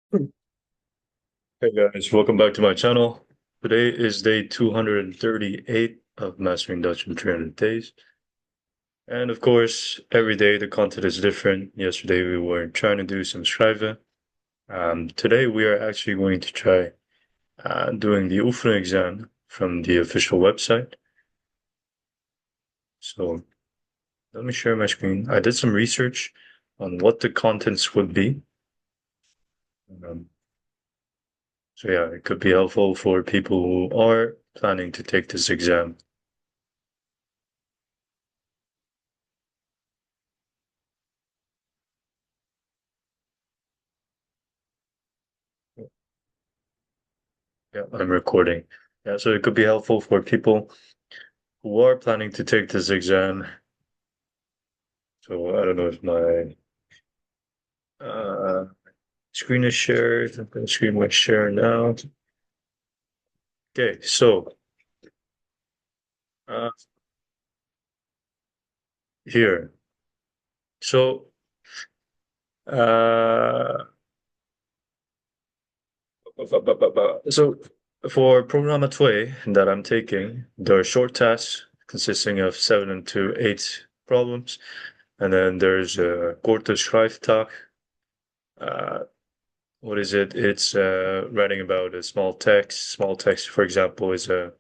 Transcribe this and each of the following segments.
Hey guys, welcome back to my channel. Today is day 238 of Mastering Dutch in 300 Days. And of course, every day the content is different. Yesterday we were trying to do some schrijven. Today we are actually going to try doing the oefening exam from the official website. So let me share my screen. I did some research on what the contents would be. Um, so yeah, it could be helpful for people who are planning to take this exam. Yeah, I'm recording. Yeah, so it could be helpful for people who are planning to take this exam. So I don't know if my uh, screen is shared. I'm going to screen my share now. Okay, so uh, here. So uh, so for Programma 2 that I'm taking, there are short tasks consisting of 7 to 8 problems. And then there's a korte schrijftaak. Uh, what is it? It's writing about a small text. Small text, for example, is a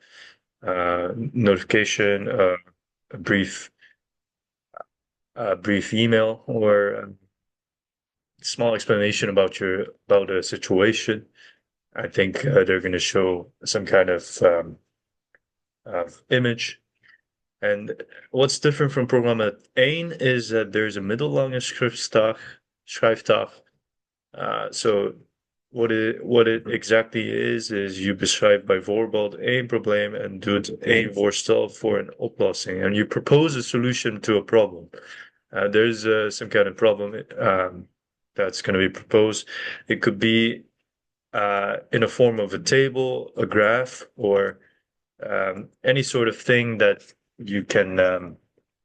notification, a brief email, or a small explanation about a situation. I think they're going to show some kind of image. And what's different from Programma 1 is that there's a middellange schrijftaak. So what it exactly is you beschrijft bijvoorbeeld één probleem en doet één voorstel voor een oplossing. And you propose a solution to a problem. There's some kind of problem that's going to be proposed. It could be in a form of a table, a graph, or any sort of thing that you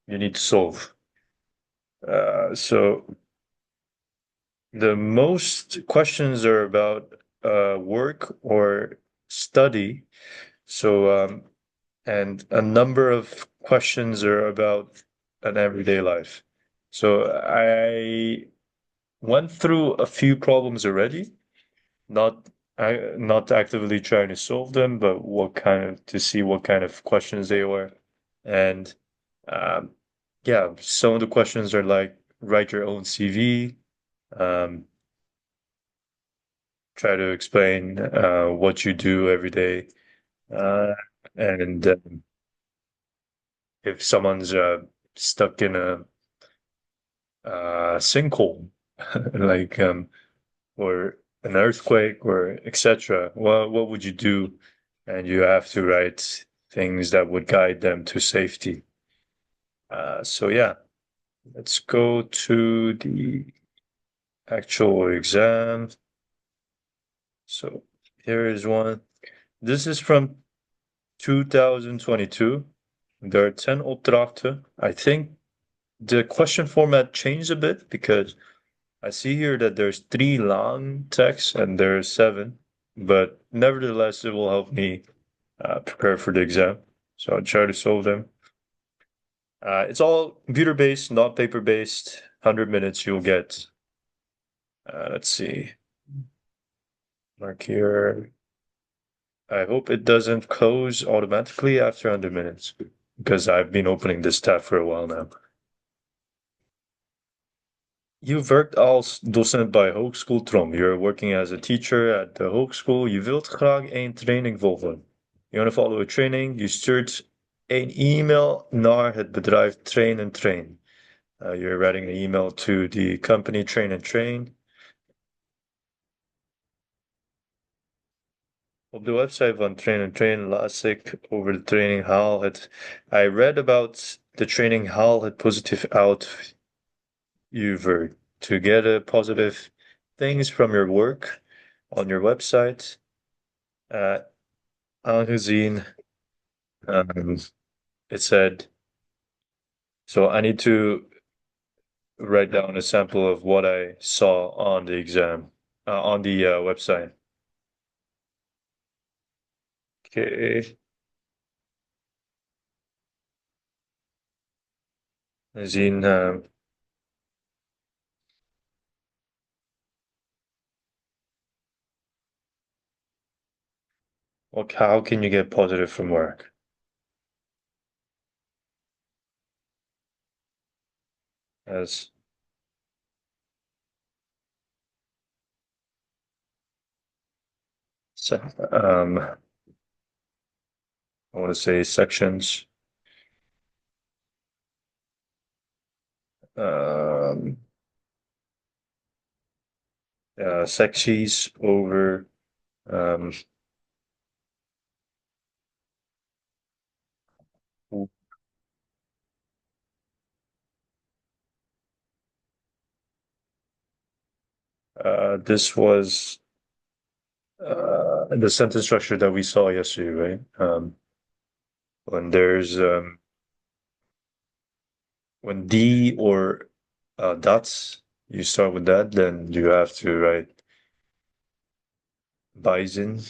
need to solve. So the most questions are about work or study. So, and a number of questions are about an everyday life. So I went through a few problems already, not not actively trying to solve them, but what kind of to see what kind of questions they were. And um, yeah, some of the questions are like write your own CV, um, try to explain what you do every day. Uh, and if someone's stuck in a sinkhole, like or an earthquake or etc., what would you do? And you have to write things that would guide them to safety. So yeah, let's go to the actual exam. So here is one. This is from 2022. There are 10 opdrachten. I think the question format changed a bit because I see here that there's 3 long texts and there's 7, but nevertheless, it will help me prepare for the exam. So I'll try to solve them. It's all computer-based, not paper-based. 100 minutes you'll get. Let's see. Mark here. I hope it doesn't close automatically after 100 minutes because I've been opening this tab for a while now. You werkt als docent bij Hogeschool Trom. You're working as a teacher at the hogeschool. Je wilt graag een training volgen. You want to follow a training. You stuurt een e-mail naar het bedrijf Train and Train. You're writing an email to the company Train and Train. Op de website van Train and Train las ik over de training haal het. I read about the training haal het positief uit uver to get a positive things from your work on your website. Aangezien it said, so I need to write down a sample of what I saw on the exam. on the website. Okay. Zien, how can you get positive from work? As se I want to say sections. Um, Secties over um, this was the sentence structure that we saw yesterday, right? When there's when D or dots, you start with that, then you have to write Bison.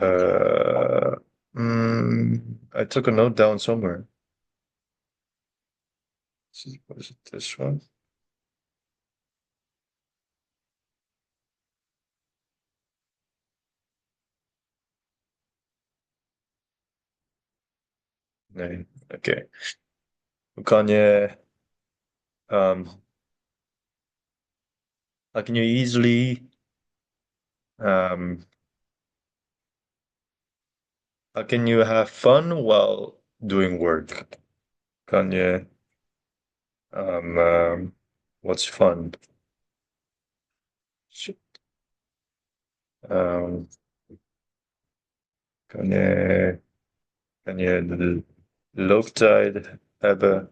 Uh, I took a note down somewhere. Was it this one? Nee. Oké. Hoe kan je, um, how can you easily, um, how can you have fun while doing work? Kan je, what's fun? Um, kan je, kan je de looptijd hebben?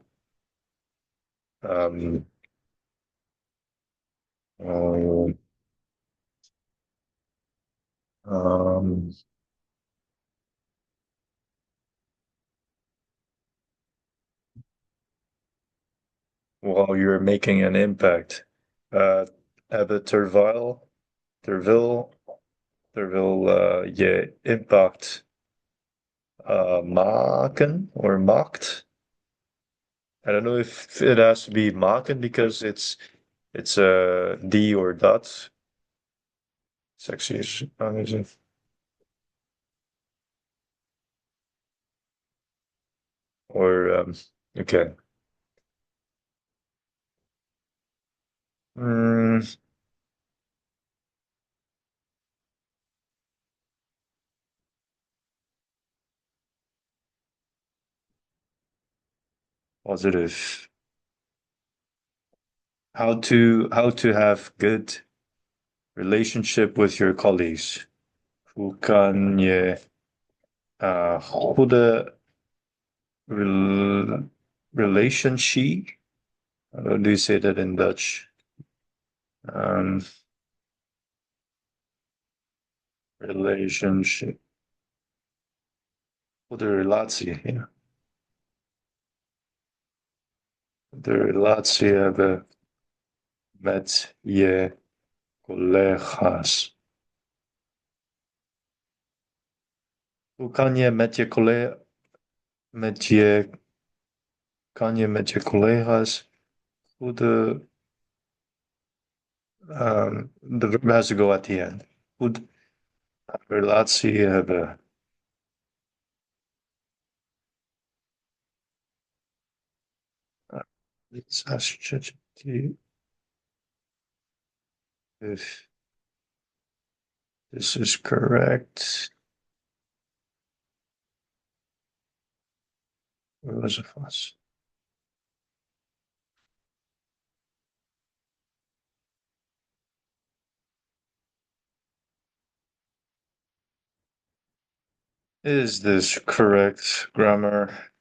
Um, um, um, while you're making an impact. Hebben terwijl je impact maken or maakt. I don't know if it has to be maken because it's a D or dot. Sexy is or okay. Mm, positive. How to have good relationship with your colleagues. Hoe kan je goede rel relationship? How do you say that in Dutch? Um, Relationship. Goede relatie, ja. De relatie hebben met je collega's. Hoe kan je met je collega met je kan je met je collega's goede the verb has to go at the end. Goed relatie hebben. Let's ask ChatGPT if this is correct. Where was it? Is this correct grammar?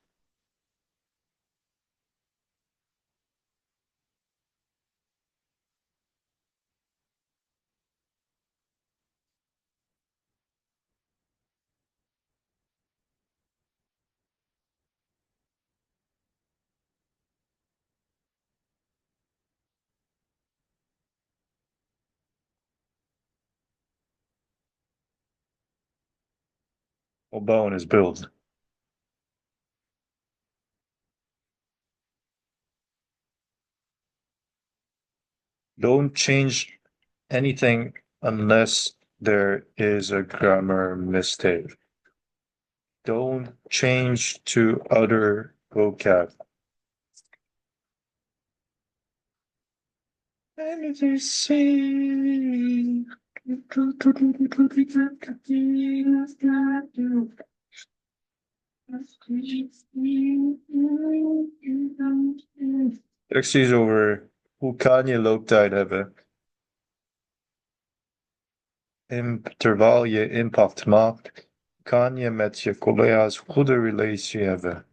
Opbouwen is build. Don't change anything unless there is a grammar mistake. Don't change to other vocab. And they say Acties over hoe kan je looptijd hebben terwijl je impact maakt, kan je met je collega's goede relatie hebben.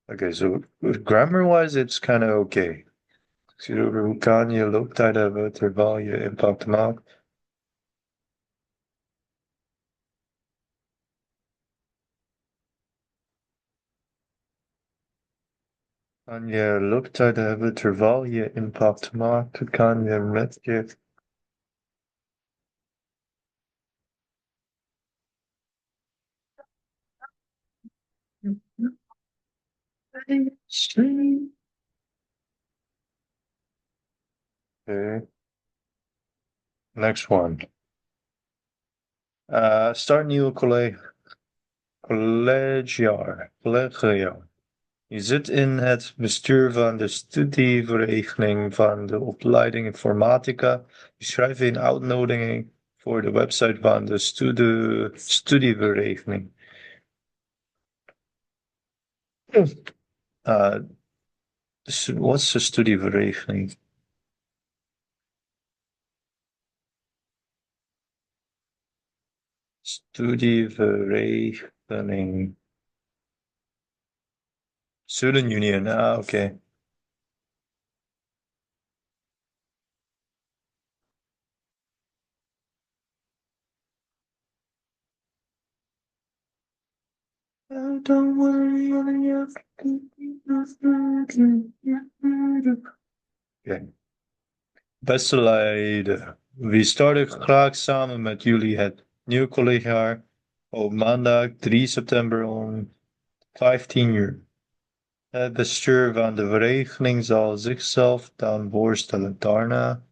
Okay, so grammar-wise, it's kind of okay. Acties over hoe kan je looptijd hebben terwijl je impact maakt. Kan je looptijd hebben terwijl je impact maakt, kan je met je Okay. Next one. Start nieuwe collegejaar. Je zit in het bestuur van de studievereniging van de opleiding Informatica. Je schrijft een uitnodiging voor de website van de studievereniging. What's the studievereniging? Studievereniging. Student Union. Okay. Oh, don't worry, okay. Beste Leiden, we starten graag samen met jullie het nieuwe collegejaar op maandag 3 september om 15 uur. Het bestuur van de vereniging zal zichzelf dan voorstellen. Daarna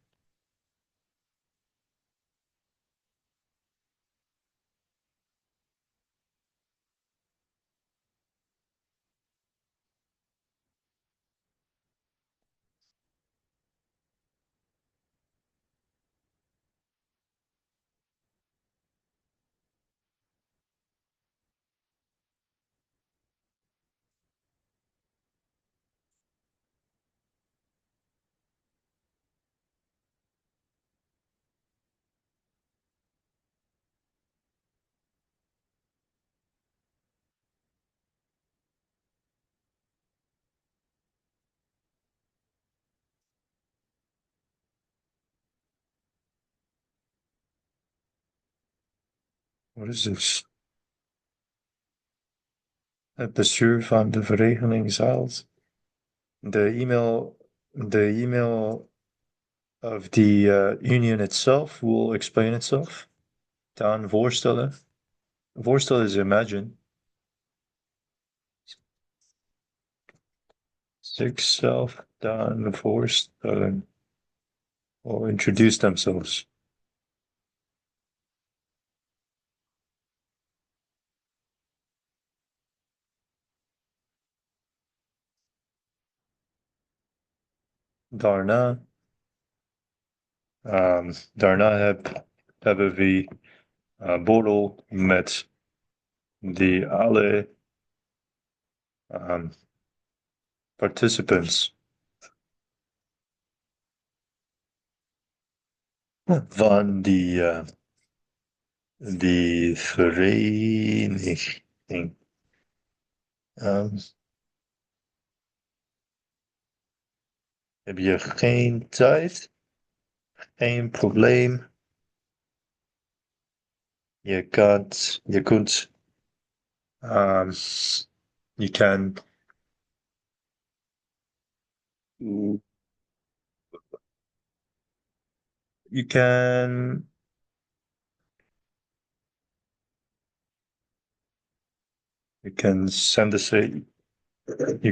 Wat is dit? Het bestuur van de vereniging zal the email of the union itself will explain itself. Dan voorstellen. Voorstellen is imagine. Zichzelf dan voorstellen. Or introduce themselves. Daarna, hebben we borrel met die alle participants van die vereniging. Heb je geen tijd? Geen probleem. Je kunt, you can You you can je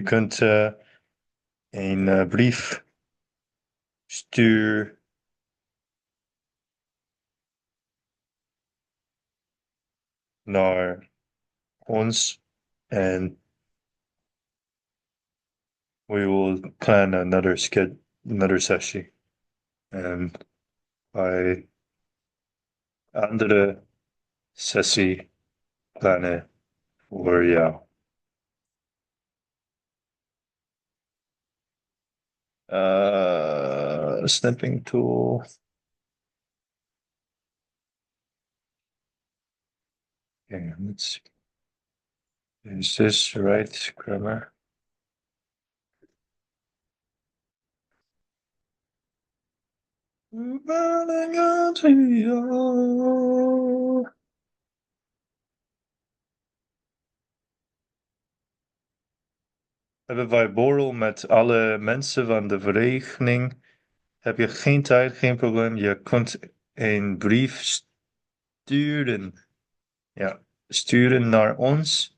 kunt een brief sturen naar ons and we will plan another session. And by andere sessie plannen voor jou. Snipping tool. Okay, let's see. Is this right grammar? Hebben wij borrel met alle mensen van de vereniging? Heb je geen tijd, geen probleem. Je kunt een brief sturen. Ja, sturen naar ons.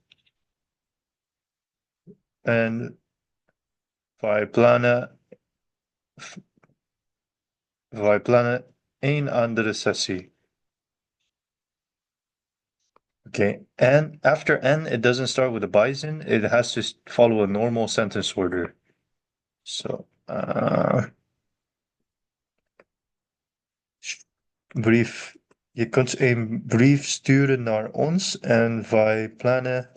En wij plannen een andere sessie. Okay, and after N, it doesn't start with a bison. It has to follow a normal sentence order. So, brief. Je kunt een brief sturen naar ons en wij plannen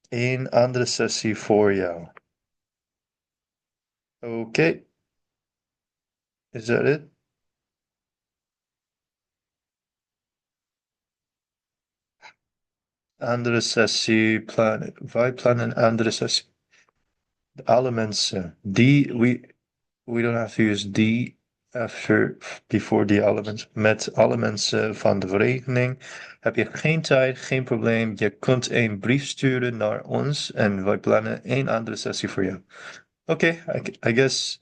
een andere sessie voor jou. Okay. Is that it? Andere sessie plannen. Wij plannen een andere sessie. Alle mensen. We don't have to use die before die elements. Met alle mensen van de vereniging. Heb je geen tijd, geen probleem. Je kunt een brief sturen naar ons en wij plannen een andere sessie voor jou. Okay, I guess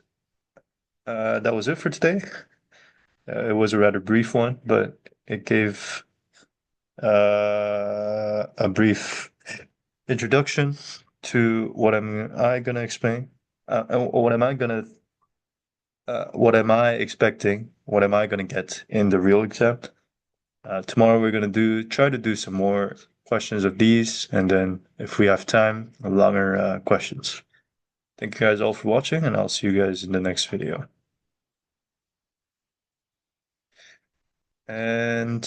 that was it for today. It was a rather brief one, but it gave a brief introduction to what I gonna explain. What am I expecting? What am I gonna get in the real exam? Tomorrow we're gonna try to do some more questions of these, and then if we have time, longer questions. Thank you guys all for watching, and I'll see you guys in the next video. And